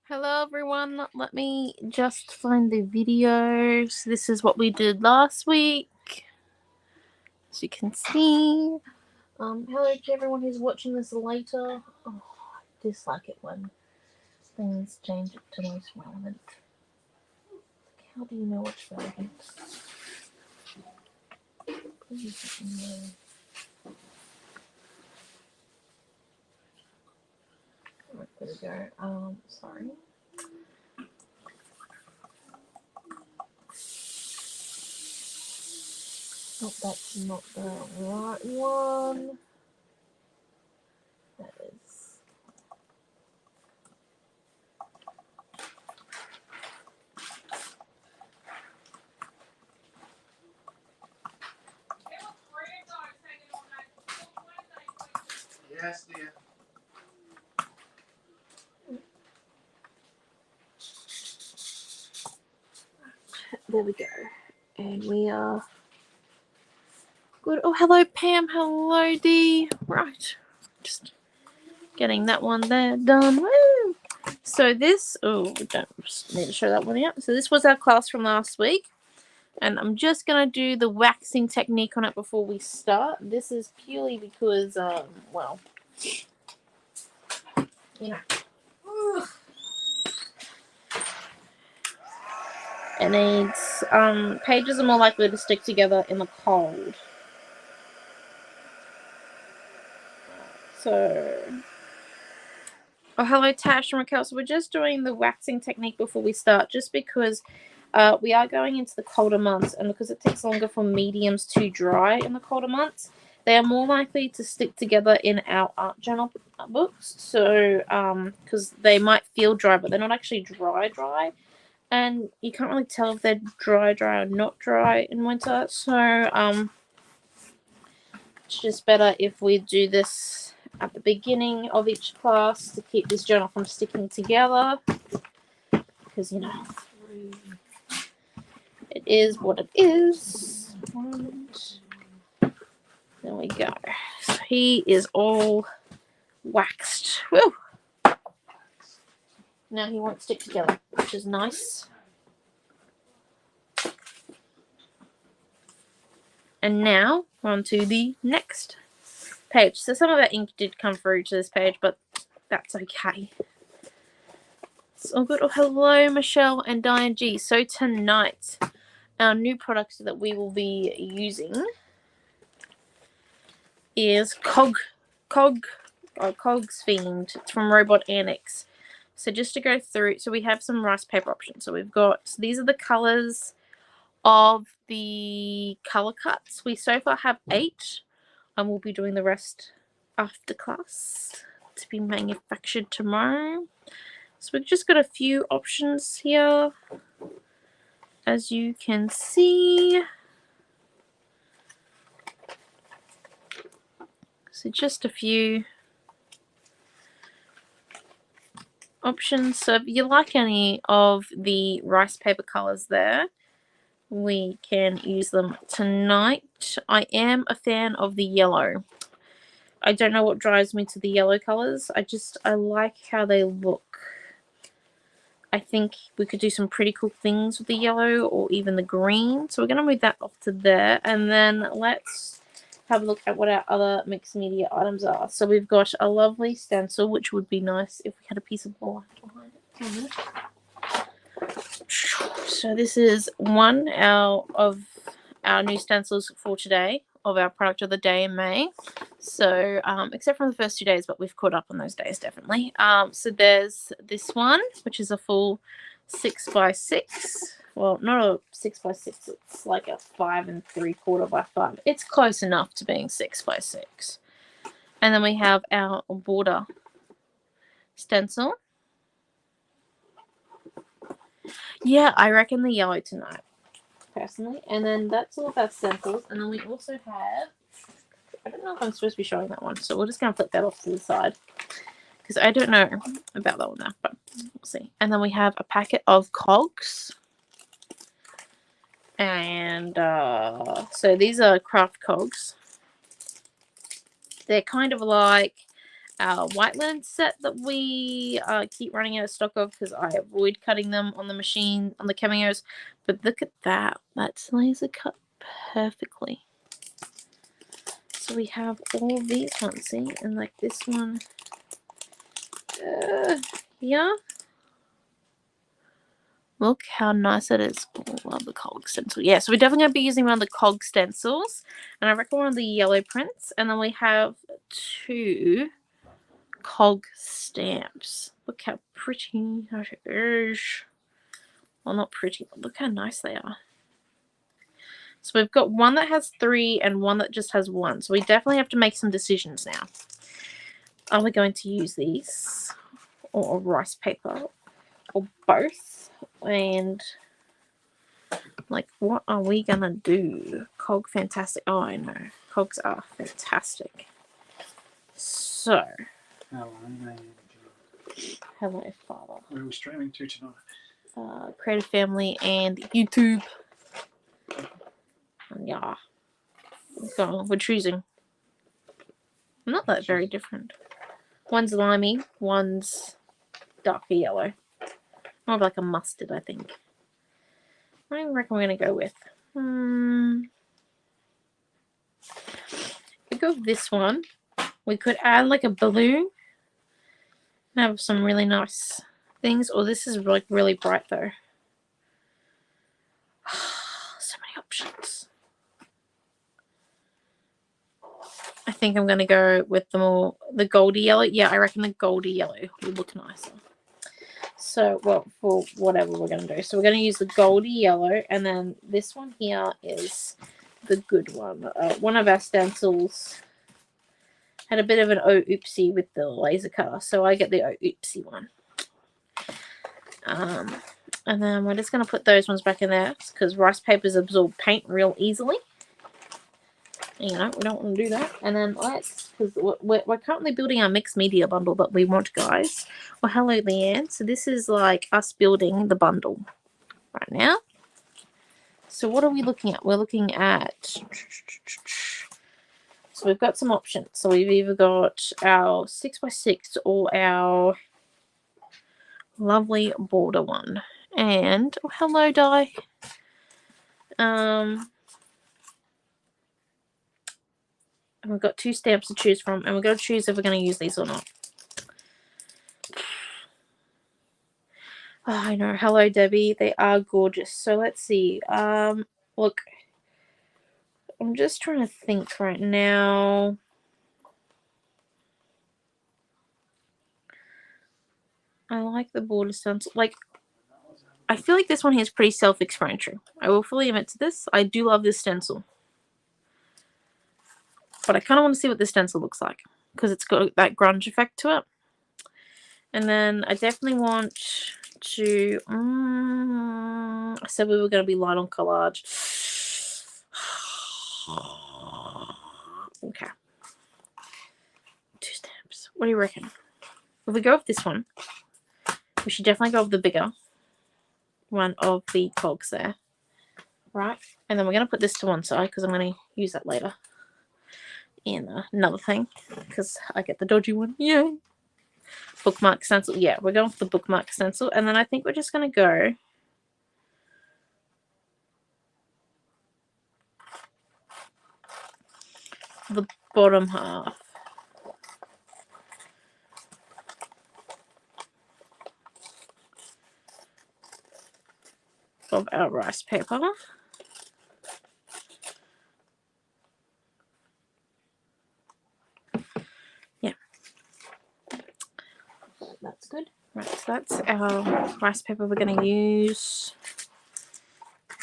Hello everyone, let me just find the videos. This is what we did last week, as you can see. Hello to everyone who's watching this later. Oh, I dislike it when things change it to most relevant. How do you know what's relevant? Please let me know. Right, there we go. Sorry. Oh, that's not the right one. That is. Yes, dear. There we go. And we are good. Oh, hello, Pam. Hello, Dee. Right. Just getting that one there done. Woo! So this, we don't need to show that one yet. So this was our class from last week. And I'm just going to do the waxing technique on it before we start. This is purely because, well, you know, it needs, pages are more likely to stick together in the cold. So, oh, hello, Tash and Raquel. So we're just doing the waxing technique before we start, just because we are going into the colder months, and because it takes longer for mediums to dry in the colder months, they are more likely to stick together in our art journal books. So, because they might feel dry, but they're not actually dry, and you can't really tell if they're dry or not dry in winter. So, it's just better if we do this at the beginning of each class to keep this journal from sticking together, because you know it is what it is. And there we go. So he is all waxed. Woo! Now he won't stick together, which is nice. And now we're on to the next page. So some of that ink did come through to this page, but that's okay. It's all good. Oh, hello, Michelle and Diane G. So tonight, our new product that we will be using is Cogs Fiend. It's from Robot Annex. So just to go through, so we have some rice paper options. So we've got, these are the colors of the color cuts. We so far have 8, and we'll be doing the rest after class to be manufactured tomorrow. So we've just got a few options here, as you can see. So just a few options. So if you like any of the rice paper colors there, we can use them tonight. I am a fan of the yellow. I don't know what drives me to the yellow colors. I like how they look. I think we could do some pretty cool things with the yellow or even the green. So we're going to move that off to there. And then let's have a look at what our other mixed media items are. So we've got a lovely stencil, which would be nice if we had a piece of black behind it. So this is one of our new stencils for today, of our product of the day in May. So except for the first 2 days, but we've caught up on those days definitely. So there's this one, which is a full 6x6. Well, not a 6x6, it's like a 5 3/4 by 5. It's close enough to being 6x6. And then we have our border stencil. Yeah, I reckon the yellow tonight, personally. And then that's all of our stencils. And then we also have, I don't know if I'm supposed to be showing that one, so we're just going to flip that off to the side, because I don't know about that one now, but we'll see. And then we have a packet of cogs. And so these are craft cogs. They're kind of like our white linen set that we keep running out of stock of because I avoid cutting them on the machine, on the cameos. But look at that. That's laser cut perfectly. So we have all these ones, see? And like this one here. Look how nice it is. Oh, I love the cog stencil. Yeah, so we're definitely going to be using one of the cog stencils. And I reckon one of the yellow prints. And then we have 2 cog stamps. Look how pretty. Well, not pretty, but look how nice they are. So we've got one that has 3 and one that just has 1. So we definitely have to make some decisions now. Are we going to use these or rice paper or both? And like, what are we going to do? Cog fantastic. Oh, I know. Cogs are fantastic. So. Hello, Father. Where are we streaming to tonight? Creative Family and YouTube. Yeah. So we're choosing. Not that very different. One's limey, one's darker yellow. More of like a mustard, I think. What do you reckon we're going to go with? We go with this one. We could add like a balloon and have some really nice things. Or this is like really bright though. So many options. I think I'm going to go with the goldy yellow. Yeah, I reckon the goldy yellow would look nicer. So, well, for whatever we're going to do. So we're going to use the goldy yellow. And then this one here is the good one. One of our stencils had a bit of an oopsie with the laser cutter. So I get the oopsie one. And then we're just going to put those ones back in there. Because rice papers absorb paint real easily. You know, we don't want to do that. And then let's, because we're currently building our mixed media bundle that we want, guys. Well, hello, Leanne. So this is like us building the bundle right now. So what are we looking at? We're looking at, so we've got some options. So we've either got our 6x6 or our lovely border one. And, oh, hello, Di. And we've got 2 stamps to choose from, and we're going to choose if we're going to use these or not. Oh, I know. Hello, Debbie. They are gorgeous. So let's see. Look, I'm just trying to think right now. I like the border stencil. Like, I feel like this one here is pretty self-explanatory. I will fully admit to this. I do love this stencil. But I kind of want to see what this stencil looks like. Because it's got that grunge effect to it. And then I definitely want to... I said we were going to be light on collage. Okay. 2 stamps. What do you reckon? If we go with this one, we should definitely go with the bigger one of the cogs there. Right? And then we're going to put this to one side because I'm going to use that later. In another thing. Because I get the dodgy one. Yay! Bookmark stencil. Yeah, we're going for the bookmark stencil. And then I think we're just going to go the bottom half of our rice paper. Yeah. That's good. Right, so that's our rice paper we're going to use.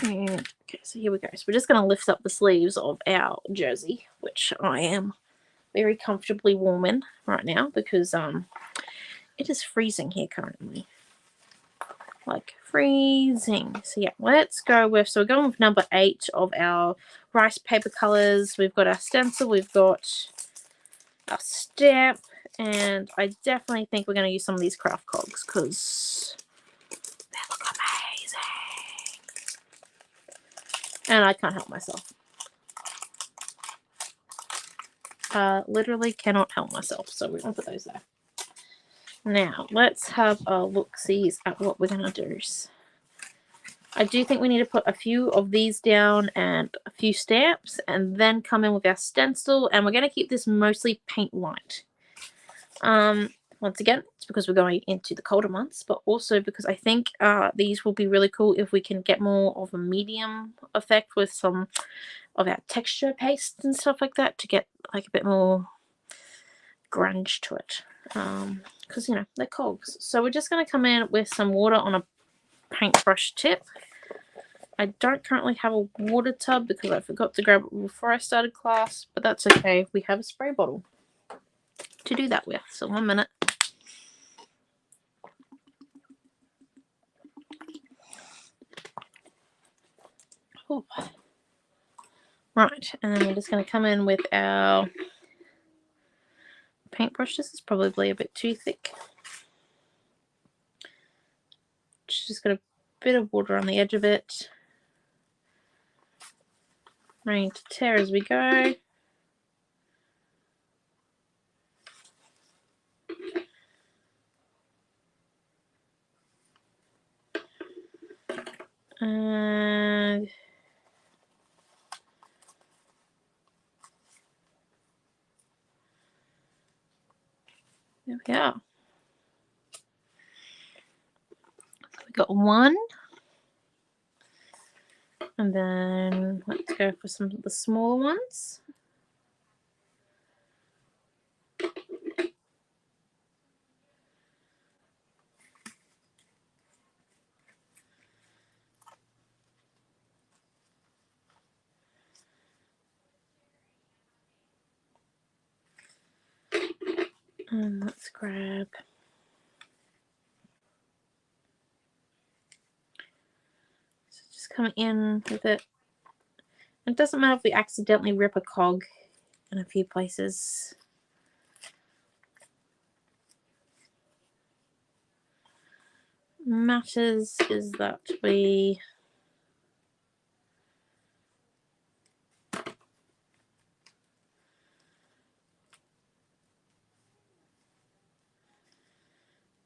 And, okay, so here we go. So we're just going to lift up the sleeves of our jersey, which I am very comfortably warm in right now because it is freezing here currently. Like freezing. So yeah, let's go with, so we're going with number 8 of our rice paper colors. We've got our stencil, we've got our stamp, and I definitely think we're going to use some of these craft cogs because they look amazing. And I can't help myself. literally cannot help myself. So we're going to put those there. Now, let's have a look-sees at what we're going to do. I do think we need to put a few of these down and a few stamps and then come in with our stencil. And we're going to keep this mostly paint white. Once again, it's because we're going into the colder months, but also because I think these will be really cool if we can get more of a medium effect with some of our texture pastes and stuff like that to get like a bit more grunge to it. Because, you know, they're cogs. So we're just going to come in with some water on a paintbrush tip. I don't currently have a water tub because I forgot to grab it before I started class, but that's okay. We have a spray bottle to do that with. So 1 minute. Ooh. Right, and then we're just going to come in with our paintbrush. This is probably a bit too thick. Just got a bit of water on the edge of it. Ready to tear as we go. And there we are. So we got one. And then let's go for some of the smaller ones. And let's grab so just come in with it. It doesn't matter if we accidentally rip a cog in a few places. Matters is that we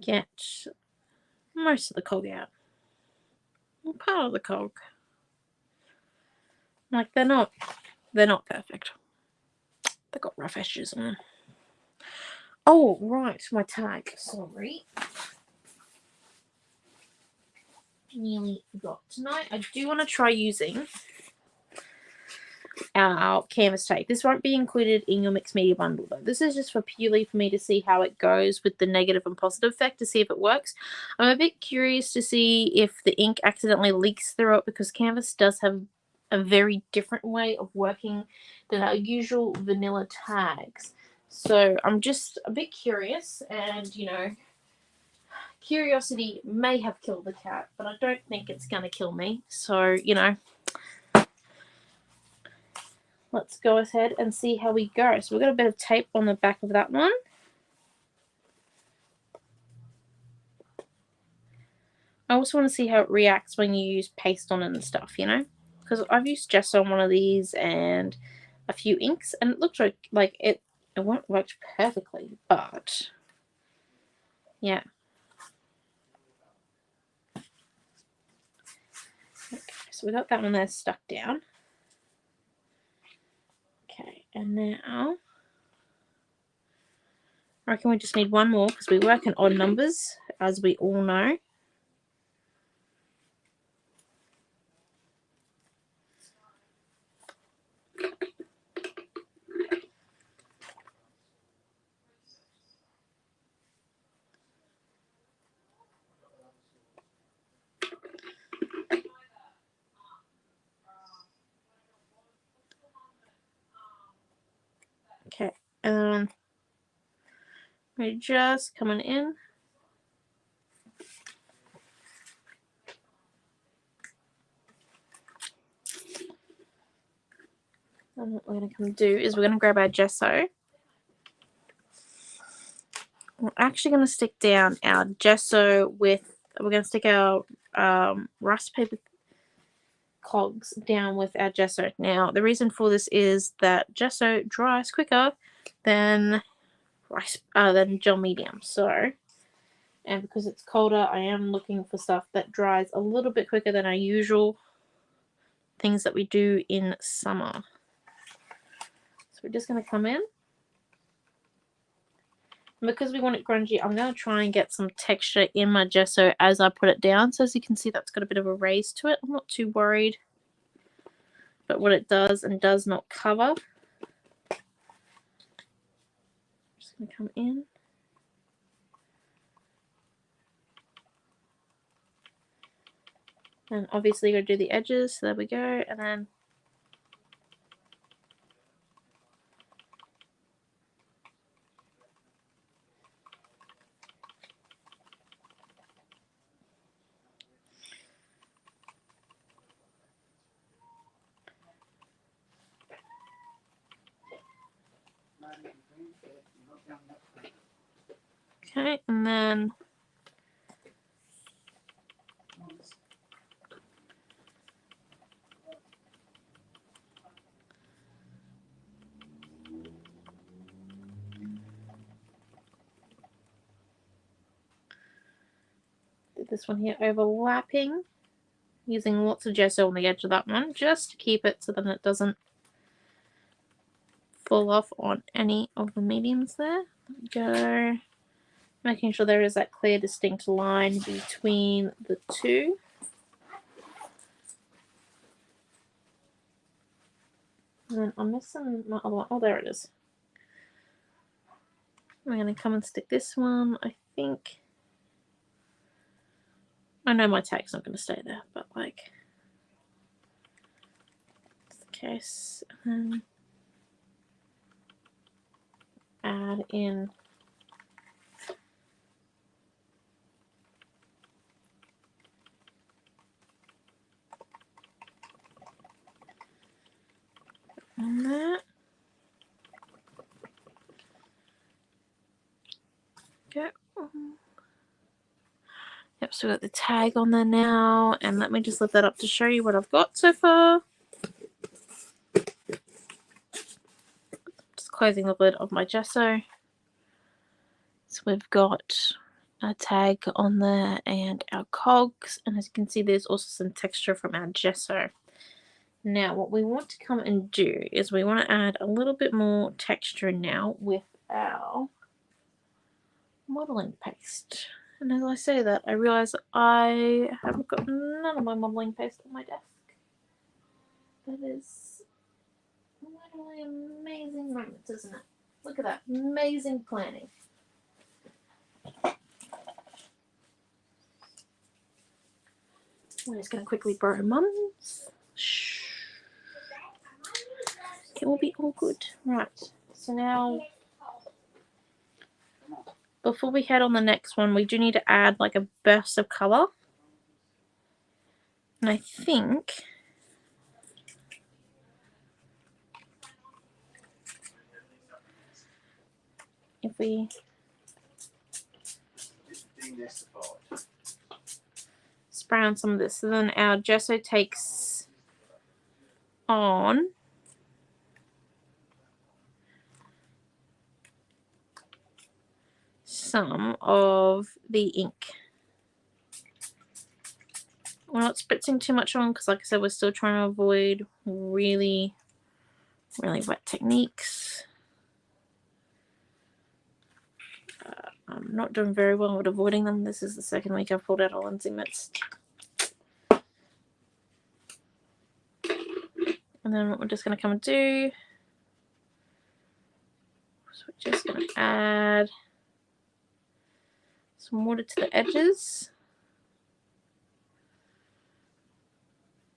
get most of the cog out. Well, part of the cog. Like they're not perfect. They've got rough edges on them. Oh, right, my tag. Sorry. Nearly forgot. Tonight I do want to try using our canvas tape. This won't be included in your mixed media bundle though. This is just for purely for me to see how it goes with the negative and positive effect, to see if it works. I'm a bit curious to see if the ink accidentally leaks through it, because canvas does have a very different way of working than our usual vanilla tags. So I'm just a bit curious, and you know, curiosity may have killed the cat, but I don't think it's going to kill me. So, you know, let's go ahead and see how we go. So we've got a bit of tape on the back of that one. I also want to see how it reacts when you use paste on it and stuff, you know, because I've used gesso on one of these and a few inks, and it looks like it won't work perfectly, but yeah. Okay, so we got that one there stuck down. Okay, and now I reckon we just need one more because we work in odd numbers, as we all know. Okay, we're just coming in. And what we're going to come do is we're going to grab our gesso. We're actually going to stick down our gesso with, we're going to stick our rice paper cogs down with our gesso. Now, the reason for this is that gesso dries quicker than gel medium. So, and because it's colder, I am looking for stuff that dries a little bit quicker than our usual things that we do in summer. So we're just going to come in. And because we want it grungy, I'm going to try and get some texture in my gesso as I put it down. So as you can see, that's got a bit of a raise to it. I'm not too worried about what it does and does not cover. Just going to come in. And obviously you're going to do the edges. So there we go. And then okay, and then did this one here overlapping, using lots of gesso on the edge of that one just to keep it so that it doesn't fall off on any of the mediums there. Go. Making sure there is that clear, distinct line between the two. And then I'm missing my other one. Oh, there it is. I'm going to come and stick this one, I think. I know my tag's not going to stay there, but like, that's the case. And add in on that. Go. Yep, so we've got the tag on there now, and let me just lift that up to show you what I've got so far. Just closing the lid of my gesso. So we've got a tag on there and our cogs, and as you can see there's also some texture from our gesso. Now what we want to come and do is we want to add a little bit more texture now with our modeling paste. And as I say that, I realise I haven't got none of my modeling paste on my desk. That is literally amazing moments, isn't it? Look at that, amazing planning. I'm just going to quickly borrow Mum's. Shh. It will be all good. Right, so now, before we head on the next one, we do need to add like a burst of colour. And I think if we spray on some of this, so then our gesso takes on some of the ink. We're not spritzing too much on because, like I said, we're still trying to avoid really wet techniques. I'm not doing very well with avoiding them. This is the second week I've pulled out a Lindsay Mist. And then what we're just going to come and do, so we're just going to add some water to the edges.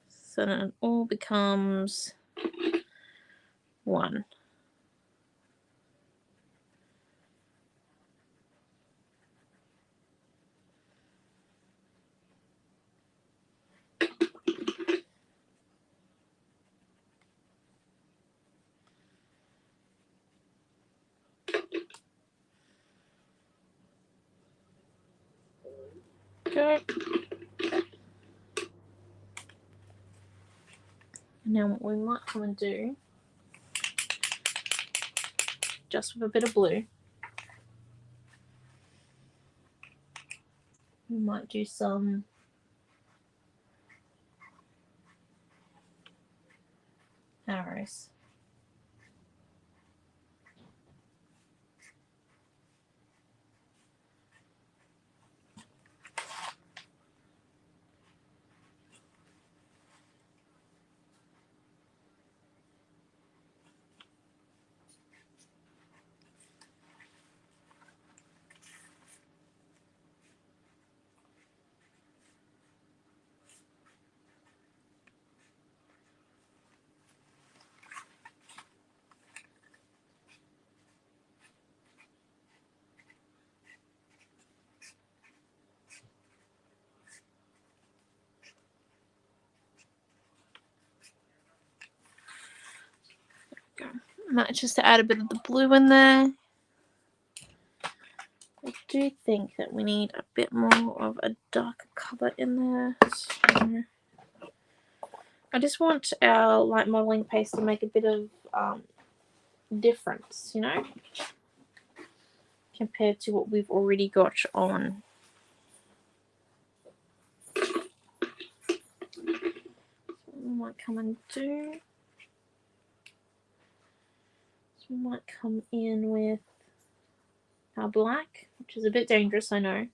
So then it all becomes one. Go. Now what we might come and do, just with a bit of blue. We might do some arrows. Might just to add a bit of the blue in there. I do think that we need a bit more of a darker colour in there. So I just want our light modelling paste to make a bit of difference, you know, compared to what we've already got on. So we might come and do. So we might come in with our black, which is a bit dangerous, I know.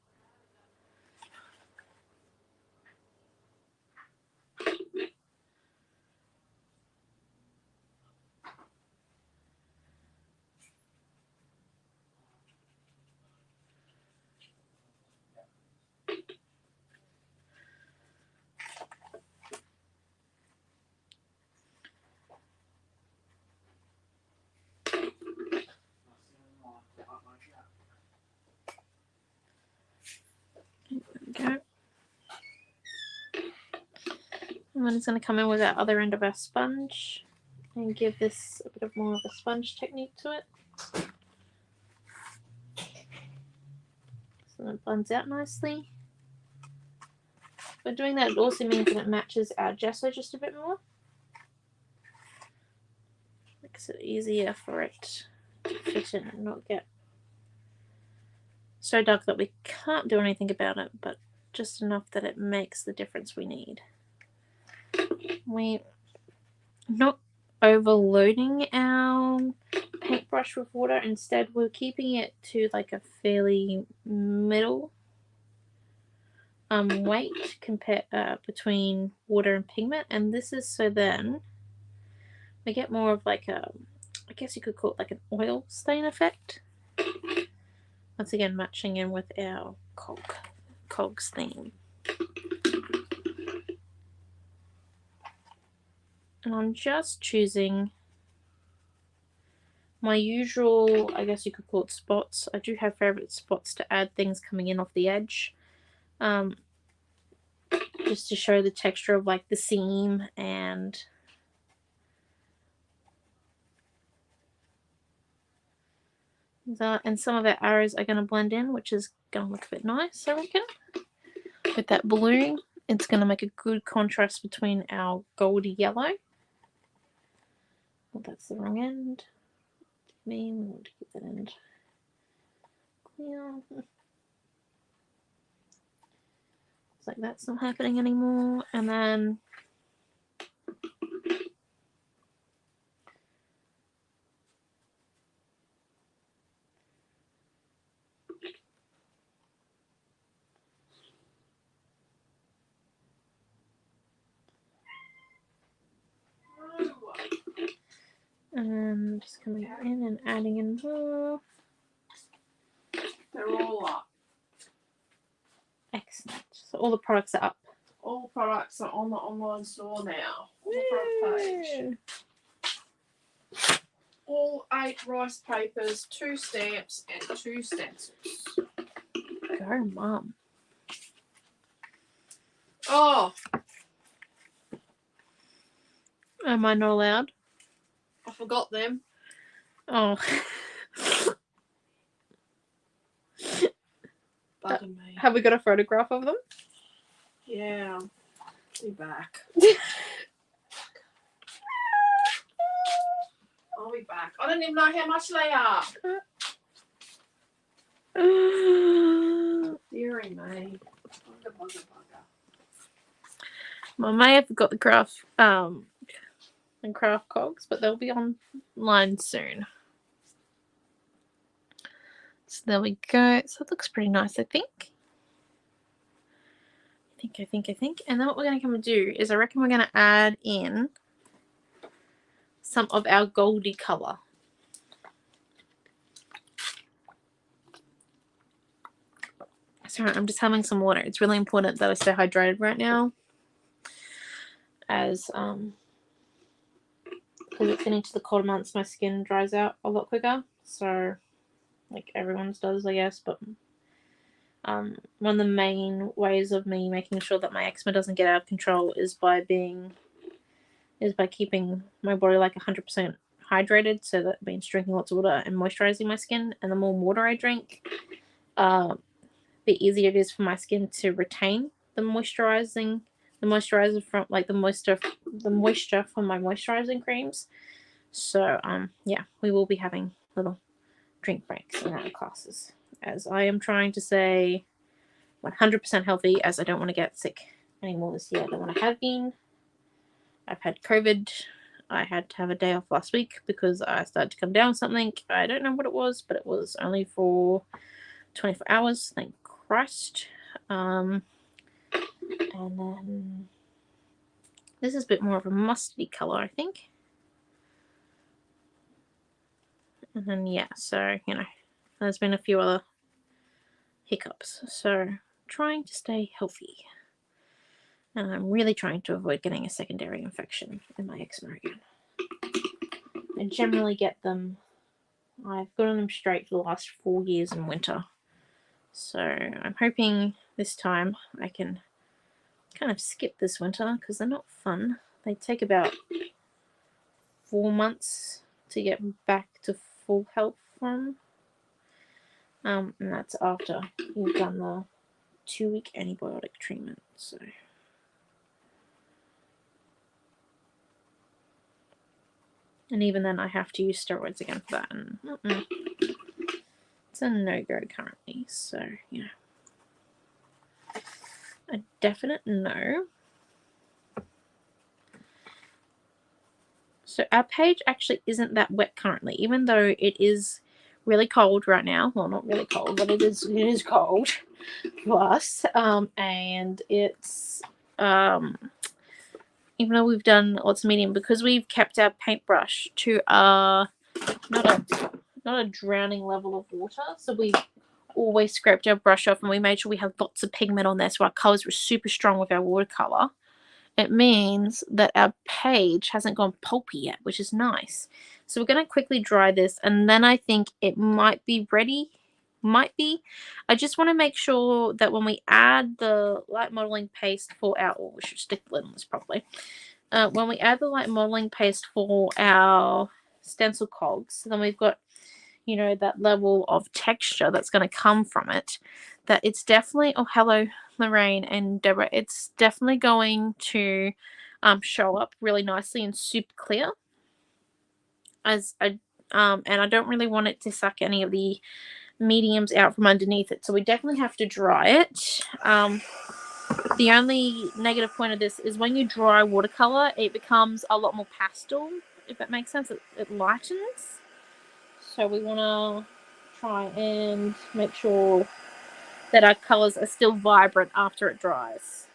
Go. And then it's going to come in with our other end of our sponge and give this a bit of more of a sponge technique to it. So it blends out nicely. But doing that, it also means that it matches our gesso just a bit more. Makes it easier for it to fit in and not get so dark that we can't do anything about it, but just enough that it makes the difference we need. We're not overloading our paintbrush with water. Instead, we're keeping it to like a fairly middle weight between water and pigment, and this is so then we get more of like a, I guess you could call it like an oil stain effect. Once again, matching in with our cogs theme. And I'm just choosing my usual, I guess you could call it spots. I do have favorite spots to add things coming in off the edge. Just to show the texture of like the seam and and some of our arrows are going to blend in, which is going to look a bit nice, I reckon. With that blue, it's going to make a good contrast between our goldy yellow. Oh, that's the wrong end. We want to keep that end clear. It's like that's not happening anymore. And then just coming in and adding in more. They're all up. Excellent. So all the products are up. All products are on the online store now. On the front page. All 8 rice papers, 2 stamps, and 2 stencils. Go, Mum. Oh, Am I not allowed? I forgot them. Oh. Bugging me. Have we got a photograph of them? Yeah. Be back. I'll be back. I don't even know how much they are. Deary me. Bugger, bugger, bugger. I may have got the craft cogs, but they'll be online soon. So there we go. So it looks pretty nice, I think. I think. And then what we're going to come and do is I reckon we're going to add in some of our goldy colour. Sorry, I'm just having some water. It's really important that I stay hydrated right now, as because it's getting into the colder months, my skin dries out a lot quicker. So, like everyone's does, I guess. But one of the main ways of me making sure that my eczema doesn't get out of control is by keeping my body like 100% hydrated. So that means drinking lots of water and moisturizing my skin. And the more water I drink, the easier it is for my skin to retain the moisturizer from like the moisture from my moisturizing creams. So yeah, we will be having little drink breaks in our classes, as I am trying to stay 100% healthy, as I don't want to get sick anymore this year than what I have been. I've had COVID. I had to have a day off last week because I started to come down with something. I don't know what it was, but it was only for 24 hours, thank Christ. And then this is a bit more of a mustardy colour, I think. And then yeah, so you know, there's been a few other hiccups. So trying to stay healthy. And I'm really trying to avoid getting a secondary infection in my eczema again. I generally get them. I've gotten them straight for the last 4 years in winter. So I'm hoping this time I can kind of skip this winter because they're not fun. They take about 4 months to get back to full health from. And that's after you've done the 2-week antibiotic treatment. So and even then I have to use steroids again for that, and it's a no-go currently. So yeah, a definite no. So our page actually isn't that wet currently, even though it is really cold right now. Well, not really cold, but it is cold for us. And it's even though we've done lots of medium, because we've kept our paintbrush to not a drowning level of water. So we always scraped our brush off and we made sure we had lots of pigment on there, so our colours were super strong with our watercolour. It means that our page hasn't gone pulpy yet, which is nice. So we're going to quickly dry this, and then I think it might be ready. Might be. I just want to make sure that when we add the light modeling paste for our, oh, we should stick the lid on this properly. When we add the light modeling paste for our stencil cogs, then we've got, you know, that level of texture that's going to come from it, that it's definitely, oh hello Lorraine and Deborah, it's definitely going to show up really nicely and super clear, as I and I don't really want it to suck any of the mediums out from underneath it, so we definitely have to dry it. The only negative point of this is when you dry watercolor, it becomes a lot more pastel, if that makes sense. It lightens. So we want to try and make sure that our colors are still vibrant after it dries.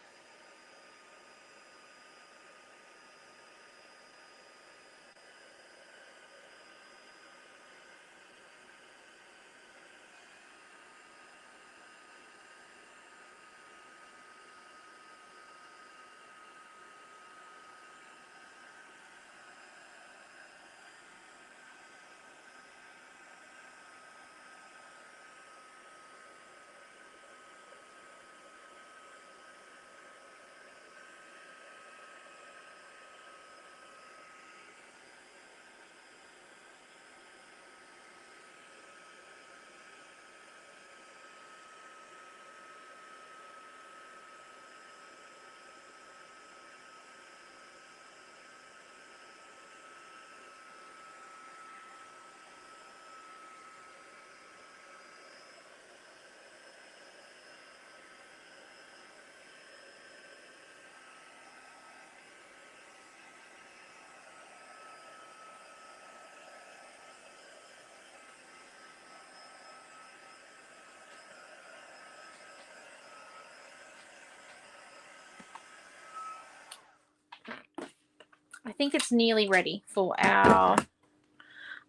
I think it's nearly ready for our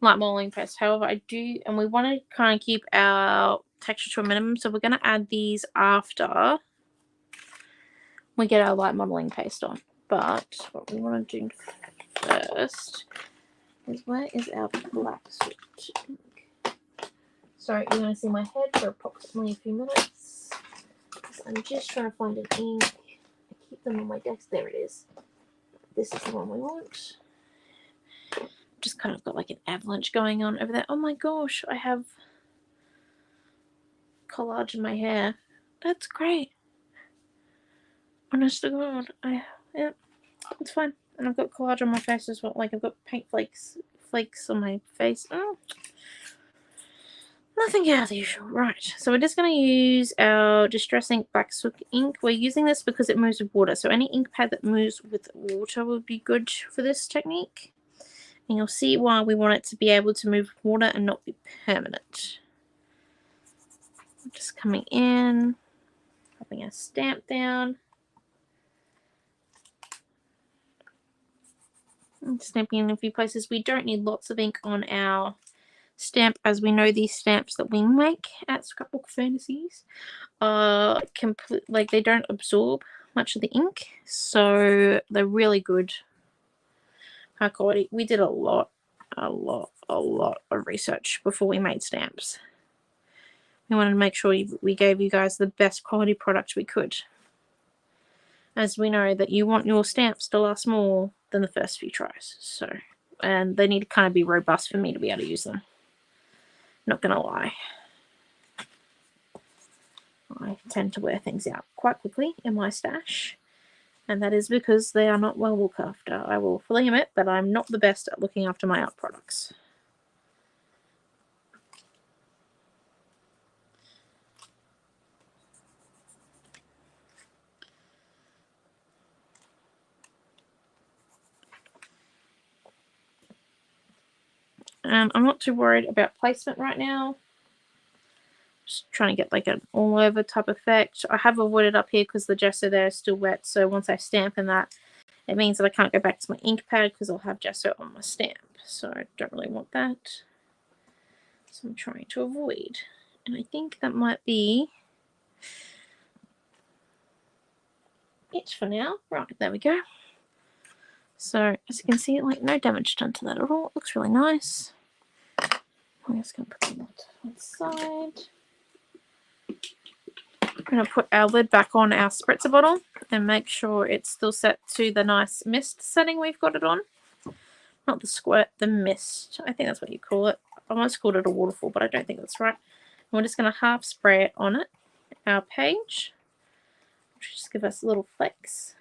light modeling paste. However, I do, and we want to kind of keep our texture to a minimum, so we're going to add these after we get our light modeling paste on. But what we want to do first is, where is our black soot ink? Sorry, you're going to see my head for approximately a few minutes. I'm just trying to find an ink. I keep them on my desk. There it is. This is the one we want. Just kind of got like an avalanche going on over there. Oh my gosh, I have collage in my hair. That's great. Honest to God, yeah, it's fine. And I've got collage on my face as well. Like, I've got paint flakes on my face. Oh, nothing out of the usual. Right, so we're just going to use our Distress Ink Black Soot ink. We're using this because it moves with water. So any ink pad that moves with water would be good for this technique. And you'll see why we want it to be able to move with water and not be permanent. Just coming in, popping our stamp down. And stamping in a few places. We don't need lots of ink on our stamp, as we know these stamps that we make at Scrapbook Fantasies are like, they don't absorb much of the ink, so they're really good high quality. We did a lot of research before we made stamps. We wanted to make sure we gave you guys the best quality product we could, as we know that you want your stamps to last more than the first few tries. So, and they need to kind of be robust for me to be able to use them. Not gonna lie, I tend to wear things out quite quickly in my stash, and that is because they are not well looked after. I will fully admit that I'm not the best at looking after my art products. I'm not too worried about placement right now. Just trying to get like an all over type effect. I have avoided up here because the gesso there is still wet, so once I stamp in that, it means that I can't go back to my ink pad because I'll have gesso on my stamp. So I don't really want that. So I'm trying to avoid. And I think that might be it for now. Right, there we go. So as you can see, like, no damage done to that at all. It looks really nice. I'm just going to put that to one side. I'm going to put our lid back on our spritzer bottle and make sure it's still set to the nice mist setting we've got it on. Not the squirt, the mist. I think that's what you call it. I almost called it a waterfall, but I don't think that's right. And we're just going to half spray it on it, our page. Just give us little flecks.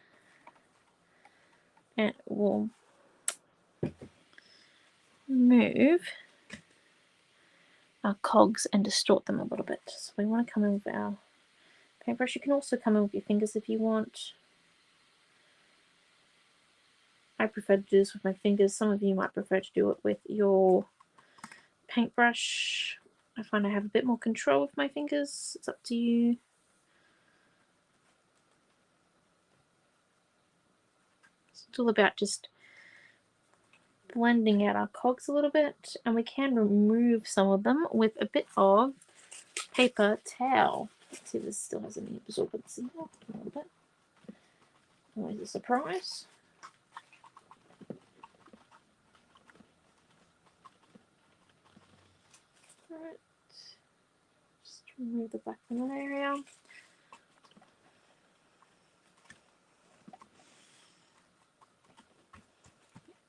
And we'll move our cogs and distort them a little bit. So we want to come in with our paintbrush. You can also come in with your fingers if you want. I prefer to do this with my fingers. Some of you might prefer to do it with your paintbrush. I find I have a bit more control with my fingers. It's up to you. It's all about just blending out our cogs a little bit, and we can remove some of them with a bit of paper towel. Let's see if this still has any absorbency. A little bit. Always a surprise. Alright. Just remove the black from that area.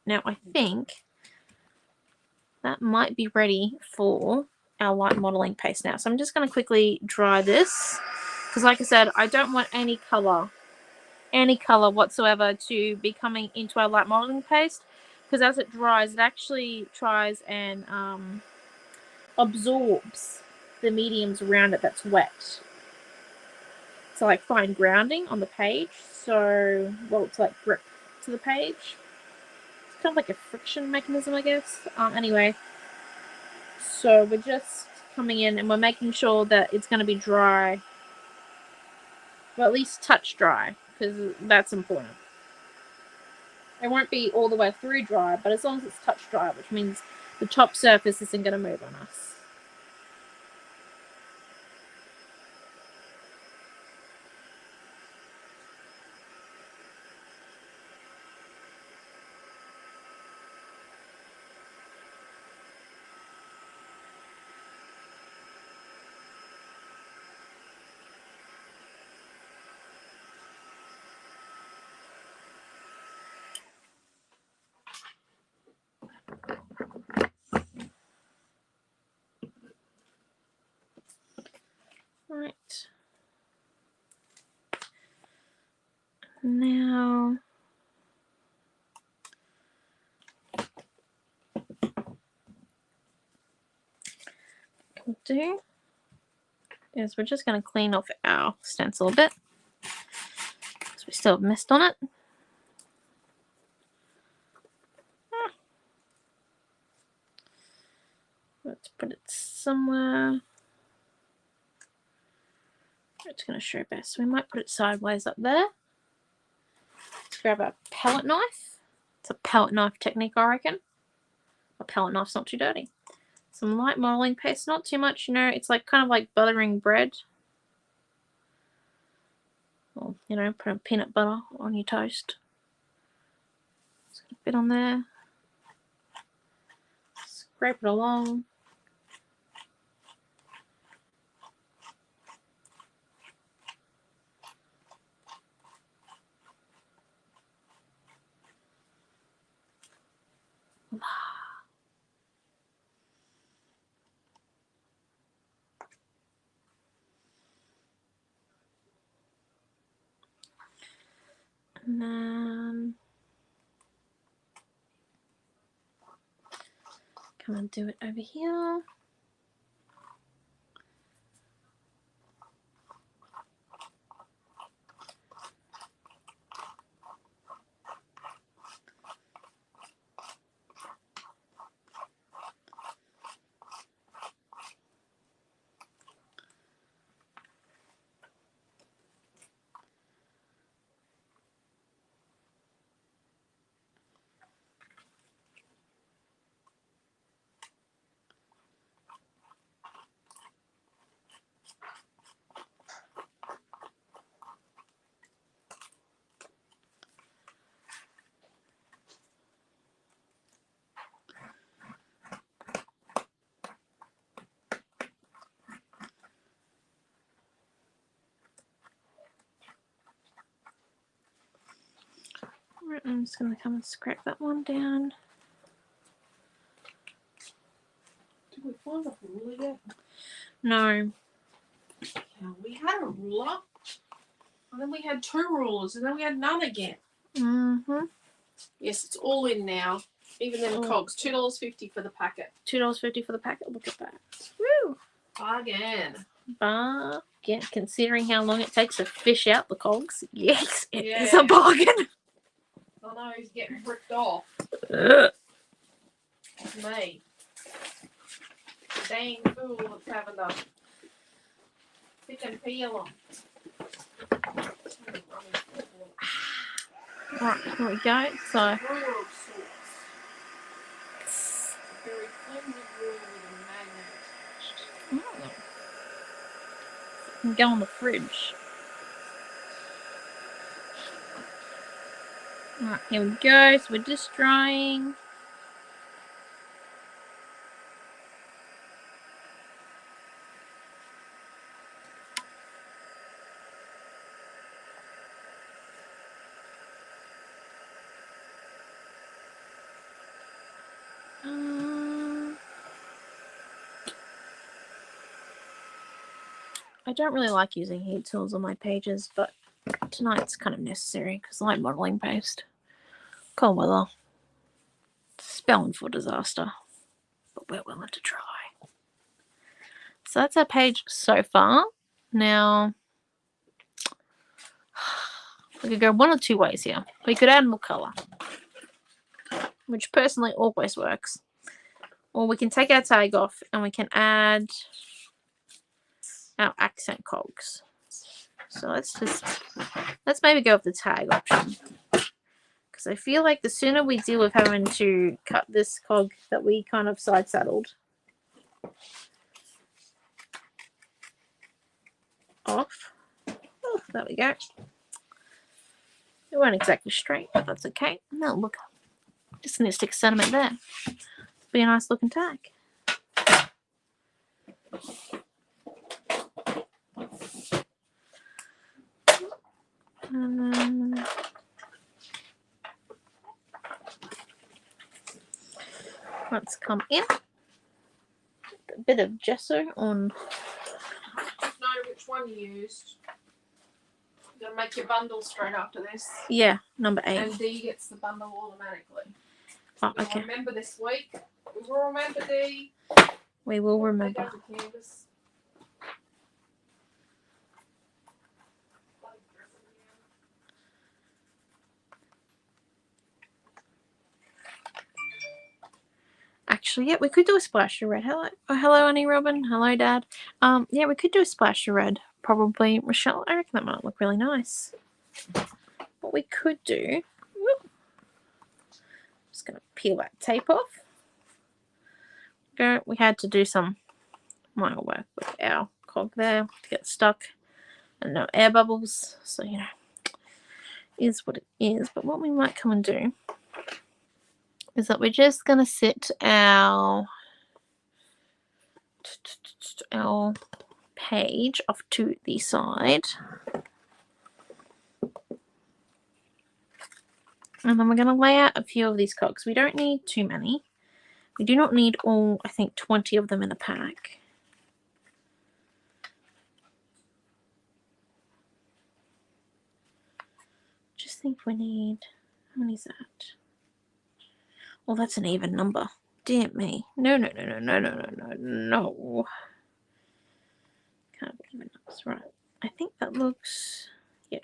Now I think that might be ready for our light modeling paste now. So I'm just going to quickly dry this, because like I said, I don't want any color whatsoever to be coming into our light modeling paste, because as it dries, it actually tries and absorbs the mediums around it that's wet. So like fine grounding on the page, so it's like grip to the page. It's kind of like a friction mechanism, I guess. Anyway, so we're just coming in and we're making sure that it's going to be dry, well, at least touch dry, because that's important. It won't be all the way through dry, but as long as it's touch dry, which means the top surface isn't going to move on us. Right. Now, what we'll do is we're just going to clean off our stencil a bit because we still have mist on it. Let's put it somewhere. It's going to show best. So we might put it sideways up there. Let's grab a palette knife. It's a palette knife technique, I reckon. A palette knife's not too dirty. Some light modeling paste, not too much, you know, it's like kind of like buttering bread. Or, you know, put a peanut butter on your toast. Just a bit on there. Scrape it along. And then come and do it over here. Right, I'm just going to come and scrape that one down. Did we find a ruler yet? No. Yeah, we had a ruler. And then we had 2 rulers. And then we had none again. Mm-hmm. Yes, it's all in now. Even them cogs. $2.50 for the packet. $2.50 for the packet. Look at that. Woo! Bargain. Bargain. Considering how long it takes to fish out the cogs, yes, it is Yeah. a bargain. I know he's getting ripped off. Me. Dang fool that's having to pick and peel them. Right, here we go. So, Ruler of sorts. A very flimsy ruler with a magnet attached. can go in the fridge. Alright, here we go. So we're just drying. I don't really like using heat tools on my pages, but tonight's kind of necessary because I like modelling paste. Cold weather. Spelling for disaster. But we're willing to try. So that's our page so far. Now, we could go one or two ways here. We could add more colour, which personally always works. Or we can take our tag off and we can add our accent cogs. So let's maybe go with the tag option. Because because I feel like the sooner we deal with having to cut this cog that we kind of side saddled off. Oh, there we go. It weren't exactly straight, but that's okay. No, look, just need to stick a sentiment there. Be a nice looking tag. And then let's come in. A bit of gesso on. Know which one you used. You're gonna make your bundle straight after this. Yeah, number 8. And D gets the bundle automatically. Oh, You'll okay. remember this week. We will remember D. We will remember. There goes the canvas. Actually, yeah, we could do a splash of red. Hello, oh, hello, Annie Robin. Hello, Dad. Yeah, we could do a splash of red. Probably, Michelle. I reckon that might look really nice. What we could do. Whoop, just gonna peel that tape off. Go. We had to do some minor work with our cog there to get stuck, and no air bubbles. So you know, is what it is. But what we might come and do is that we're just gonna sit our page off to the side, and then we're going to lay out a few of these cogs. We don't need too many. We do not need all, I think, 20 of them in a pack. Just think we need, how many is that? Well, that's an even number. Dear me. No. Can't be even numbers. Right. I think that looks, yeah.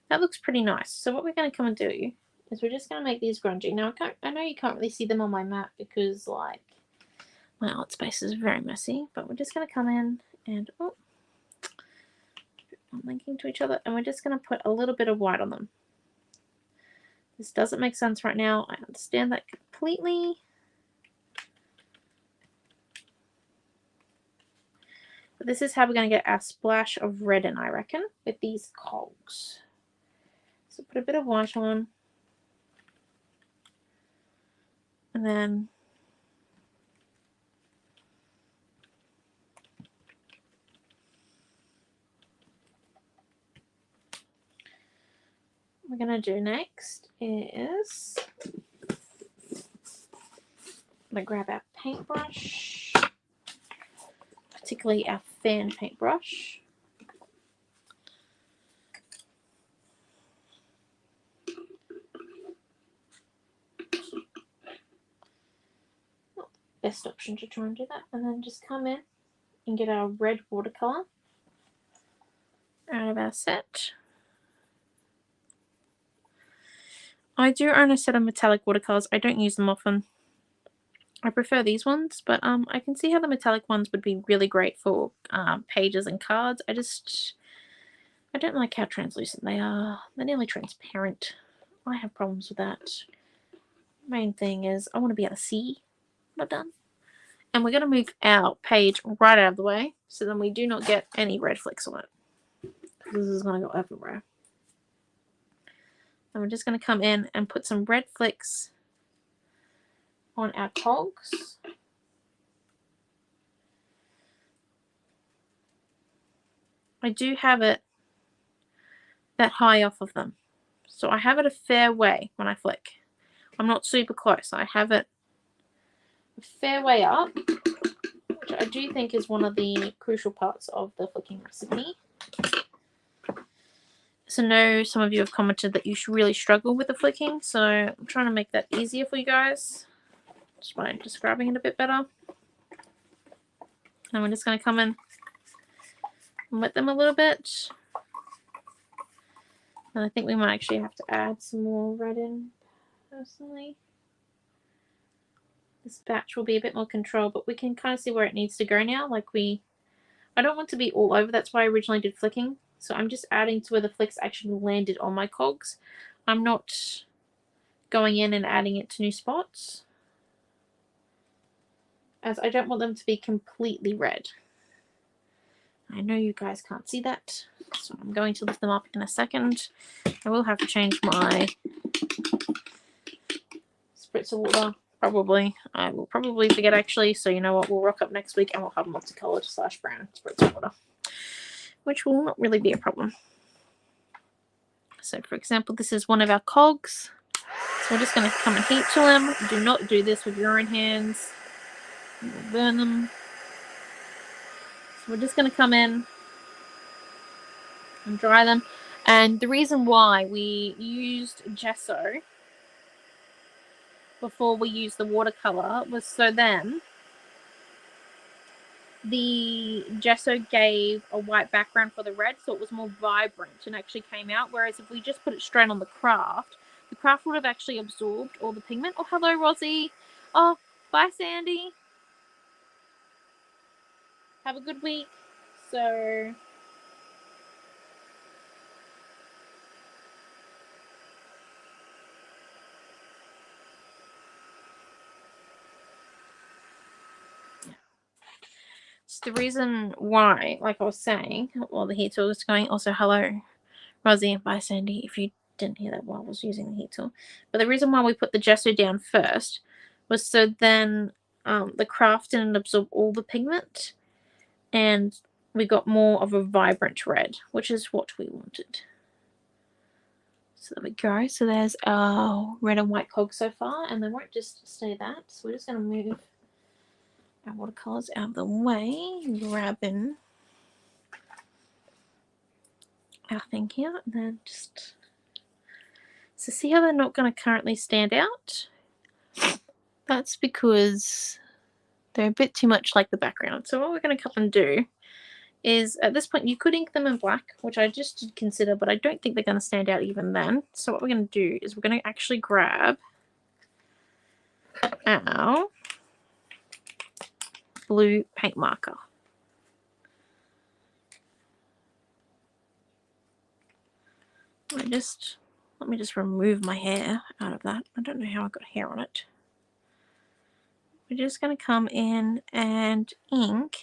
That looks pretty nice. So what we're going to come and do is we're just going to make these grungy. Now, I know you can't really see them on my map because, like, my art space is very messy. But we're just going to come in and, oh, I'm linking to each other. And we're just going to put a little bit of white on them. This doesn't make sense right now. I understand that completely. But this is how we're going to get our splash of red in, I reckon, with these cogs. So put a bit of white on. And then what we're going to do next is I'm going to grab our paintbrush, particularly our fan paintbrush. Best option to try and do that, and then just come in and get our red watercolor out of our set. I do own a set of metallic watercolors. I don't use them often. I prefer these ones, but I can see how the metallic ones would be really great for pages and cards. I don't like how translucent they are. They're nearly transparent. I have problems with that. Main thing is I want to be able to see what I've done. And we're going to move our page right out of the way so then we do not get any red flecks on it. This is going to go everywhere. And we're just going to come in and put some red flecks on our cogs. I do have it that high off of them. So I have it a fair way when I flick. I'm not super close. I have it a fair way up, which I do think is one of the crucial parts of the flicking recipe. So I know some of you have commented that you should really struggle with the flicking, so I'm trying to make that easier for you guys just by describing it a bit better. And we're just going to come in and wet them a little bit. And I think we might actually have to add some more red in, personally. This batch will be a bit more controlled, but we can kind of see where it needs to go now. I don't want to be all over. That's why I originally did flicking. So I'm just adding to where the flicks actually landed on my cogs. I'm not going in and adding it to new spots, as I don't want them to be completely red. I know you guys can't see that, so I'm going to lift them up in a second. I will have to change my spritz of water, probably. I will probably forget, actually, so you know what, we'll rock up next week and we'll have multicolored / brown spritz of water, which will not really be a problem. So, for example, this is one of our cogs. So we're just going to come and heat to them. Do not do this with your own hands. You will burn them. So we're just going to come in and dry them. And the reason why we used gesso before we used the watercolor was so then the gesso gave a white background for the red, so it was more vibrant and actually came out. Whereas if we just put it straight on the craft would have actually absorbed all the pigment. Oh, hello, Rosie. Oh, bye, Sandy. Have a good week. So it's the reason why, like I was saying, while the heat tool was going. Also, hello, Rosie, and bye, Sandy, if you didn't hear that while I was using the heat tool. But the reason why we put the gesso down first was so then the craft didn't absorb all the pigment, and we got more of a vibrant red, which is what we wanted. So there we go. So there's our red and white cog so far, and they won't just stay that. So we're just going to move our watercolors out of the way, grabbing our thing here, and then just... So see how they're not going to currently stand out? That's because they're a bit too much like the background. So what we're going to come and do is, at this point, you could ink them in black, which I just did consider, but I don't think they're going to stand out even then. So what we're going to do is we're going to actually grab our blue paint marker. Let me just remove my hair out of that. I don't know how I got hair on it. We're just going to come in and ink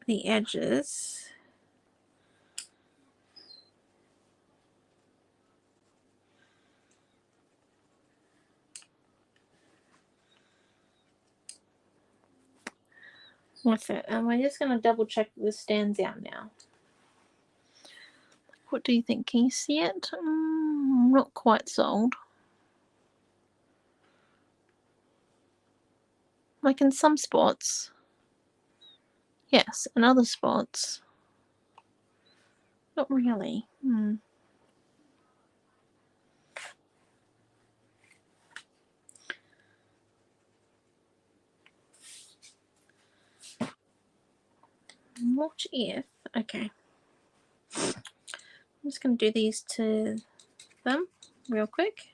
the edges . What's it? And we're just going to double check that this stands out now. What do you think? Can you see it? I'm not quite sold. Like in some spots, yes, in other spots, not really. What if, okay, I'm just going to do these to them real quick.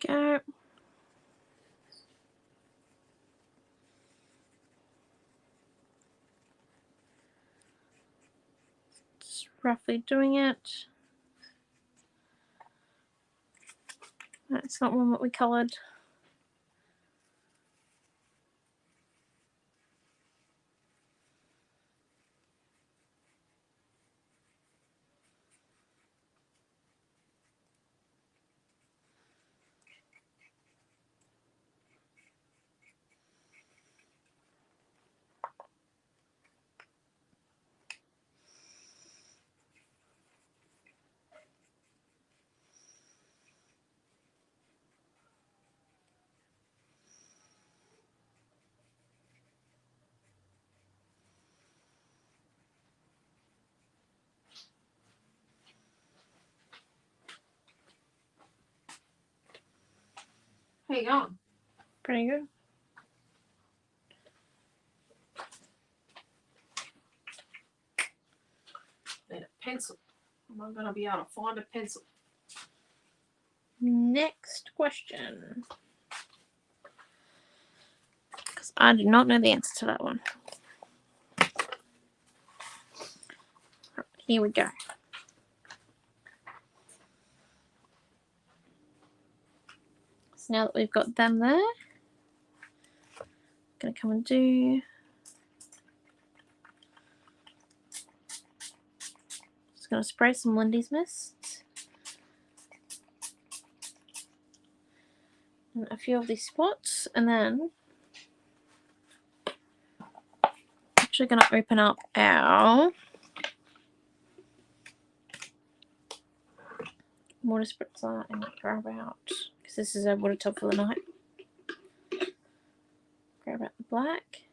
Go. Just roughly doing it. That's not one that we coloured. How you going? Pretty good. Need a pencil. Am I going to be able to find a pencil? Next question. Because I do not know the answer to that one. Here we go. So now that we've got them there, I'm going to come and do just going to spray some Lindy's Mist in a few of these spots, and then actually going to open up our water spritzer and grab out, because this is our water tub for the night. Grab out the black,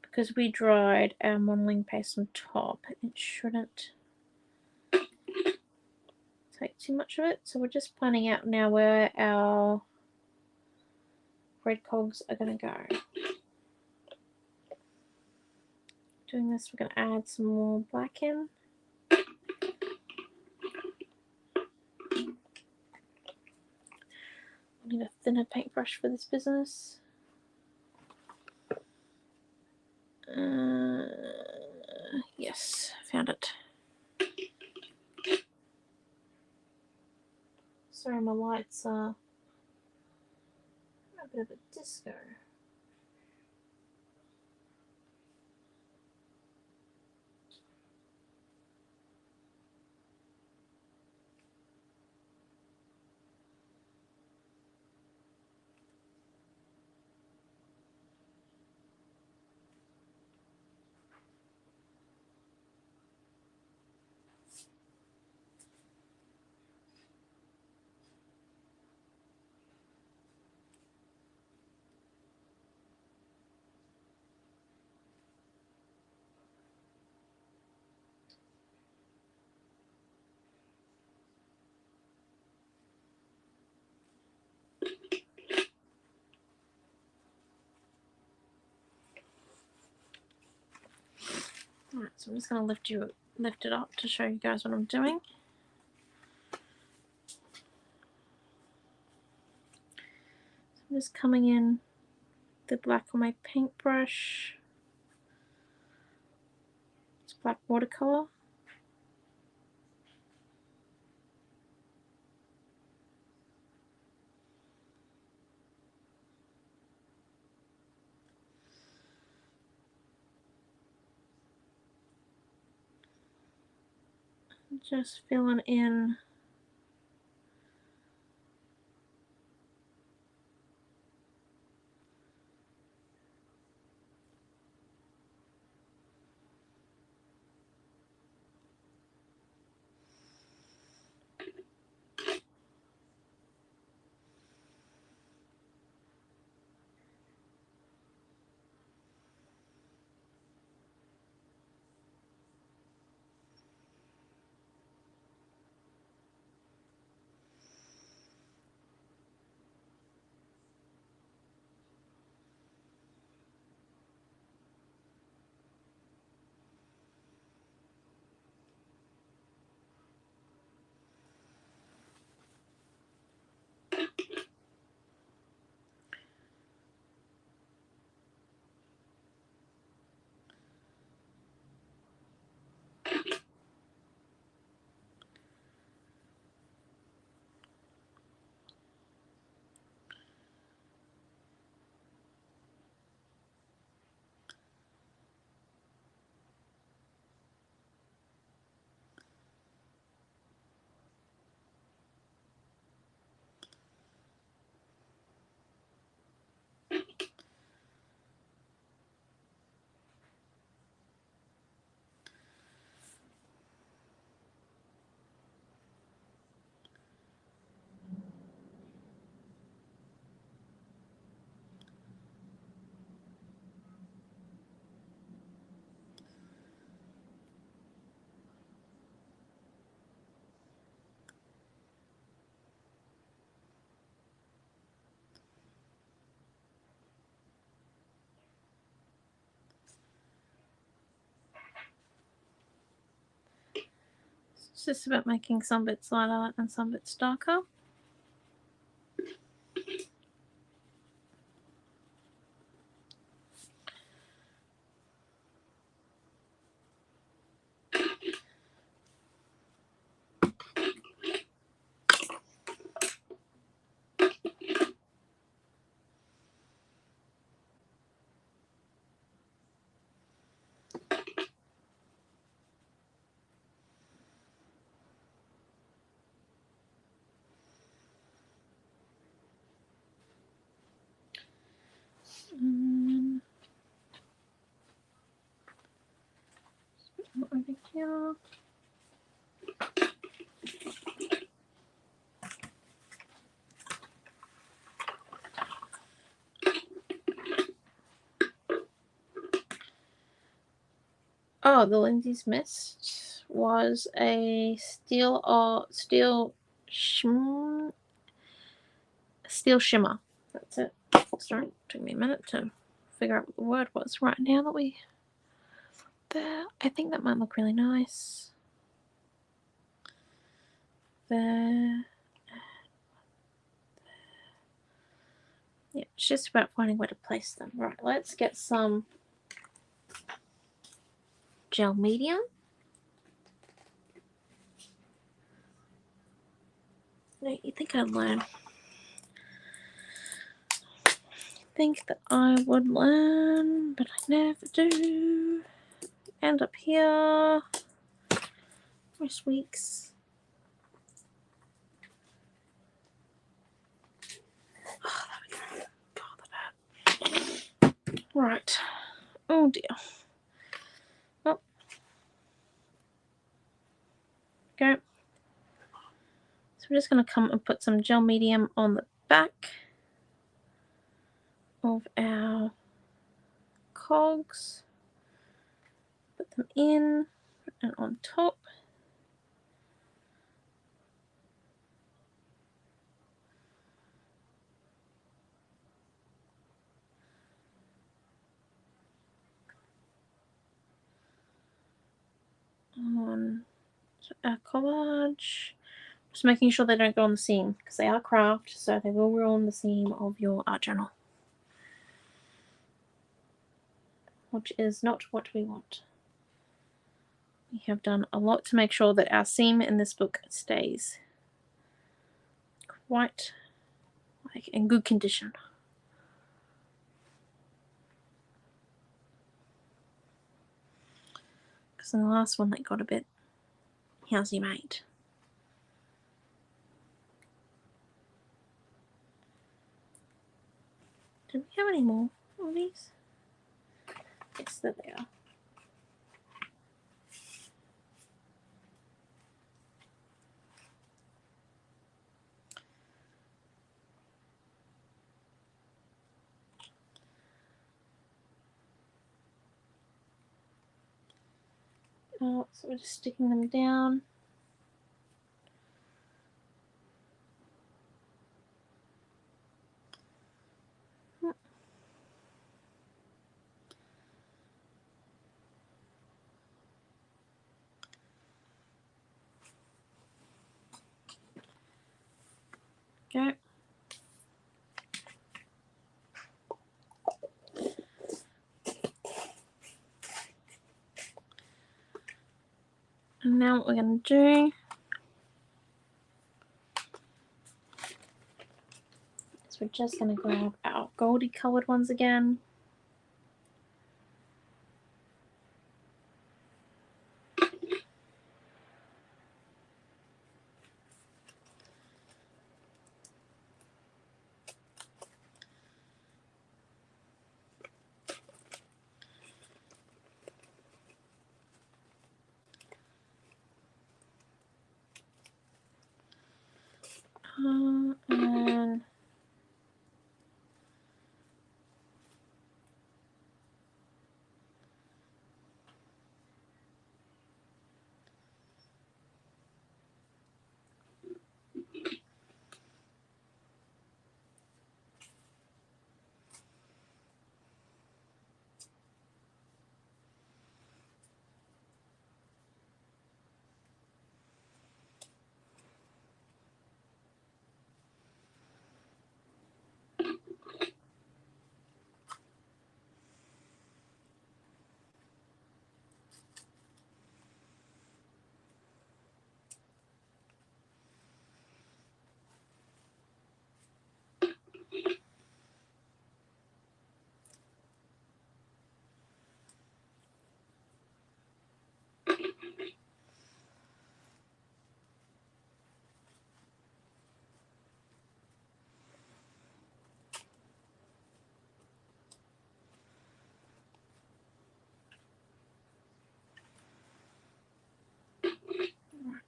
because we dried our modelling paste on top. It shouldn't take too much of it, so we're just planning out now where our red cogs are going to go. Doing this, we're going to add some more black in. I need a thinner paintbrush for this business. Yes, found it. Sorry, my lights are a bit of a disco. Alright, so I'm just going to lift it up to show you guys what I'm doing. So I'm just coming in the black on my paintbrush. It's black watercolor. Just filling in just about making some bits lighter and some bits darker. Over here. Oh, the Lindsay's Mist was a steel shimmer. That's it. Sorry, took me a minute to figure out what the word was. Right now that we there, I think that might look really nice. There. Yeah, it's just about finding where to place them. Right, let's get some gel medium. No, you think I'd learn? Think that I would learn, but I never do. And up here, where's Weeks? Oh, there we go. God, that. Right. Oh dear. Oh. Go. So we're just going to come and put some gel medium on the back of our cogs. Put them in and on top. On our collage. Just making sure they don't go on the seam because they are craft, so they will ruin the seam of your art journal, which is not what we want. We have done a lot to make sure that our seam in this book stays quite like in good condition. Because in the last one that got a bit housey mate. Do we have any more of these? Yes, there they are. So we're just sticking them down. Go. And now what we're going to do is we're just going to grab our goldy coloured ones again. And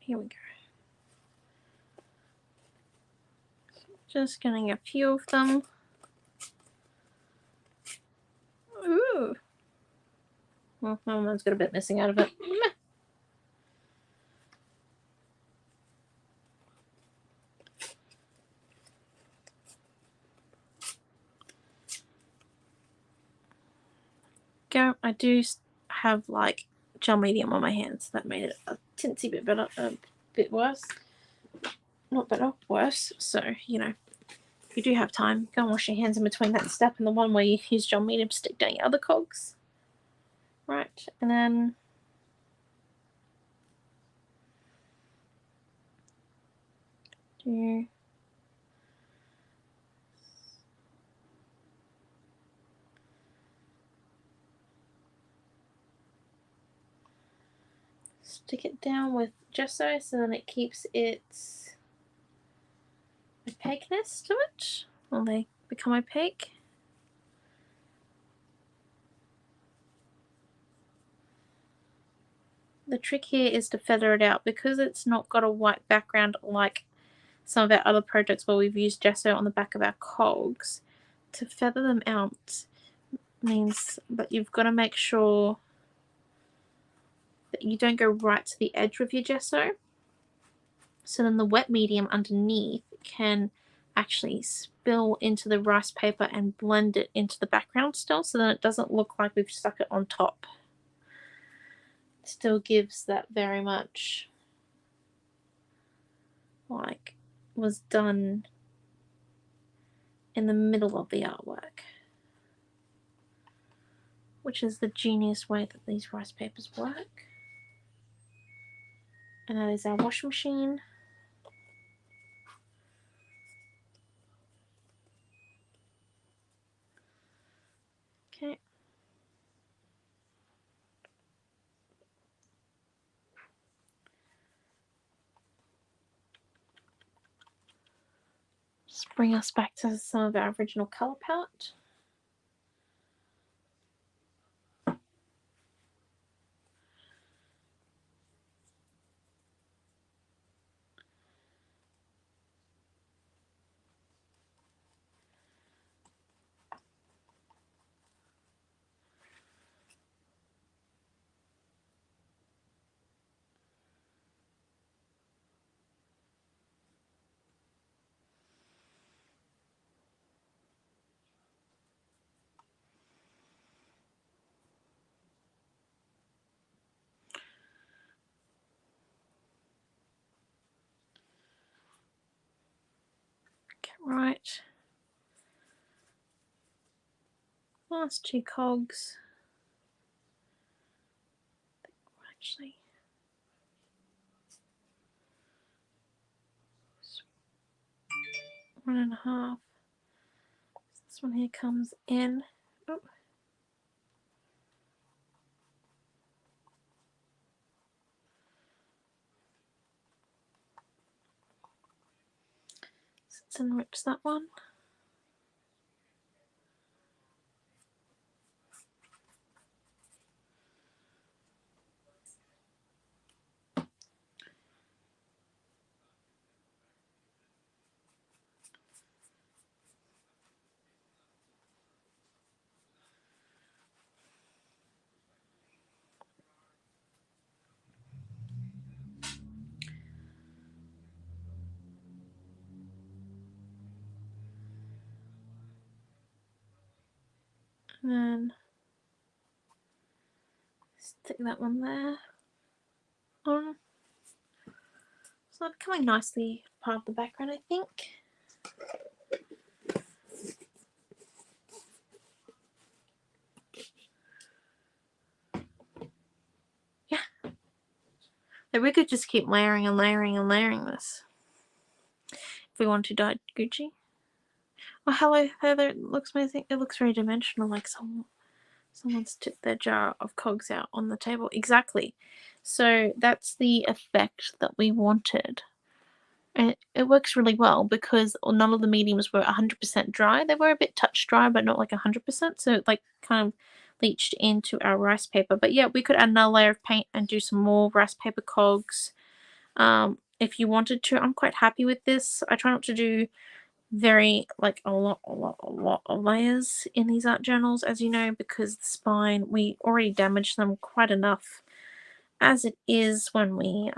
here we go. Just getting a few of them. Ooh. Well, my one's got a bit missing out of it. Go. I do have like gel medium on my hands. That made it a tinsy bit better, a bit worse. Not better, worse. So, you know, if you do have time, go and wash your hands in between that step and the one where you use gel medium to stick down your other cogs. Right, and then do stick it down with gesso so then it keeps its opaqueness to it, or they become opaque. The trick here is to feather it out because it's not got a white background like some of our other projects where we've used gesso on the back of our cogs. To feather them out means that you've got to make sure that you don't go right to the edge with your gesso. So then the wet medium underneath can actually spill into the rice paper and blend it into the background still, so then it doesn't look like we've stuck it on top. It still gives that very much like was done in the middle of the artwork, which is the genius way that these rice papers work. And that is our washing machine. Okay. Just bring us back to some of our original color palette. Right. Last two cogs. Actually, one and a half. This one here comes in. Oh. Let's enrich that one. And then stick that one there. On. So they're becoming nicely part of the background, I think. Yeah. So we could just keep layering and layering and layering this. If we want to dye Gucci. Oh, hello, Heather. It looks amazing. It looks very dimensional, like someone's tipped their jar of cogs out on the table. Exactly. So that's the effect that we wanted. And it works really well because none of the mediums were 100% dry. They were a bit touch dry, but not like 100%. So it like kind of leached into our rice paper. But yeah, we could add another layer of paint and do some more rice paper cogs. If you wanted to. I'm quite happy with this. I try not to do very like a lot of layers in these art journals, as you know, because the spine, we already damaged them quite enough as it is when we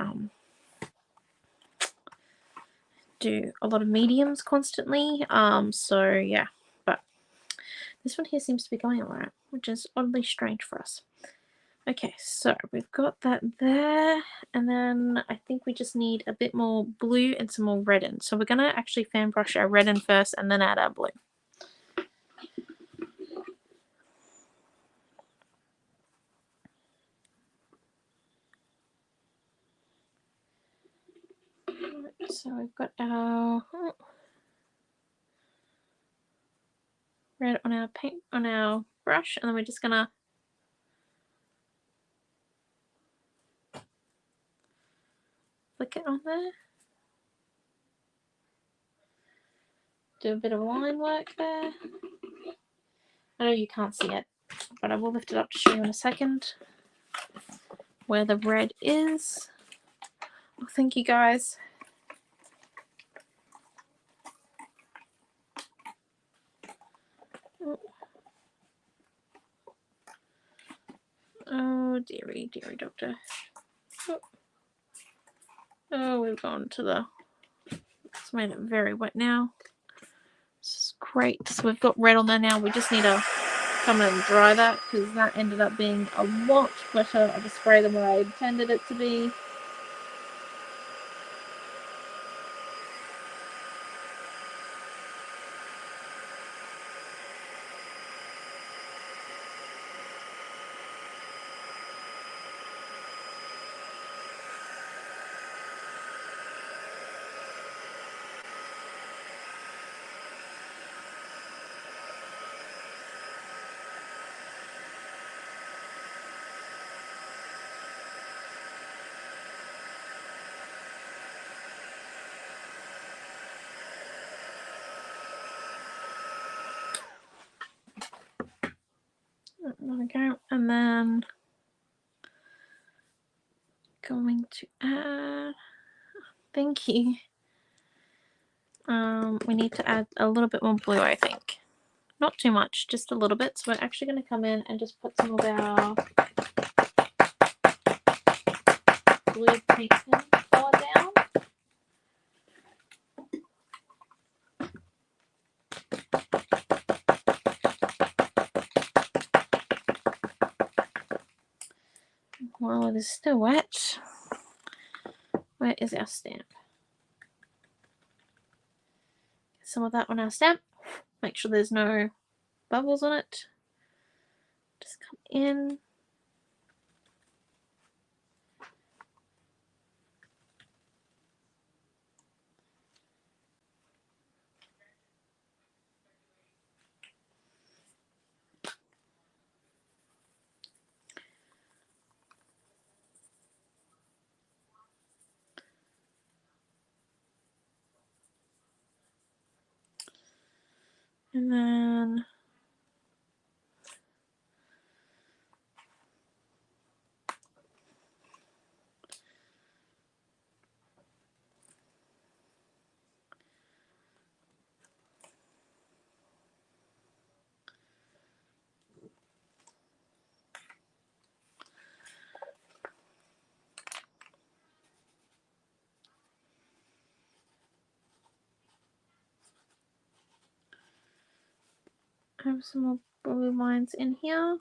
do a lot of mediums constantly. So yeah, but this one here seems to be going alright, which is oddly strange for us. Okay, so we've got that there, and then I think we just need a bit more blue and some more red in. So we're going to actually fan brush our red in first and then add our blue. So we've got our red on our paint on our brush, and then we're just going to flick it on there. Do a bit of line work there. I know you can't see it, but I will lift it up to show you in a second where the red is. Oh, thank you guys. Oh, dearie, dearie doctor. Oh, we've gone to the... It's made it very wet now. This is great. So we've got red on there now. We just need to come and dry that because that ended up being a lot wetter of a spray than what I intended it to be. There we go. And then going to add... Thank you. We need to add a little bit more blue, I think. Not too much, just a little bit. So we're actually going to come in and just put some of our blue painting color down. While it is still wet, where is our stamp? Get some of that on our stamp. Make sure there's no bubbles on it. Just come in. And then I have some more blue lines in here.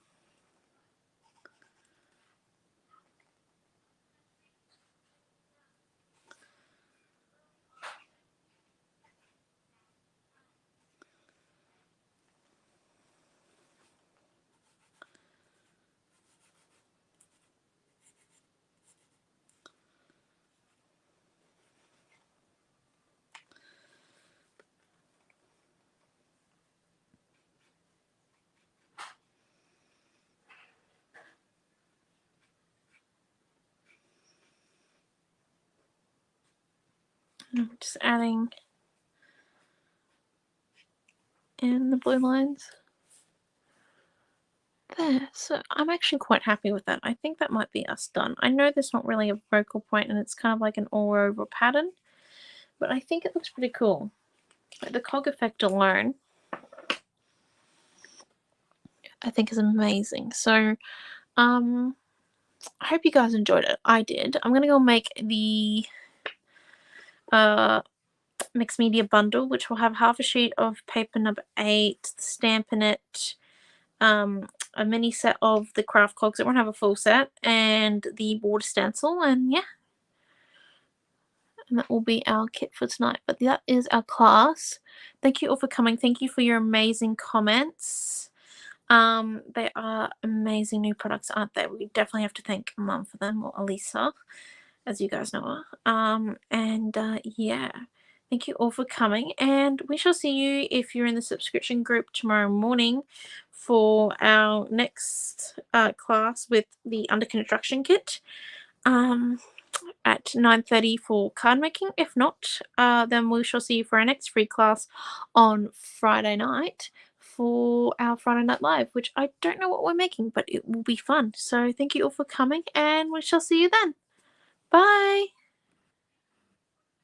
And I'm just adding in the blue lines there. So I'm actually quite happy with that. I think that might be us done. I know there's not really a focal point and it's kind of like an all-over pattern, but I think it looks pretty cool. Like the cog effect alone, I think is amazing. So, I hope you guys enjoyed it. I did. I'm gonna go make the mixed media bundle, which will have half a sheet of paper number 8, the stamp in it, a mini set of the craft cogs. It won't have a full set, and the border stencil, and yeah. And that will be our kit for tonight. But that is our class. Thank you all for coming. Thank you for your amazing comments. They are amazing new products, aren't they? We definitely have to thank Mum for them, or Elisa, as you guys know her. Yeah. Thank you all for coming, and we shall see you if you're in the subscription group tomorrow morning for our next class with the under construction kit. At 9:30 for card making. If not, then we shall see you for our next free class on Friday night for our Friday Night Live, which I don't know what we're making, but it will be fun. So thank you all for coming, and we shall see you then. Bye!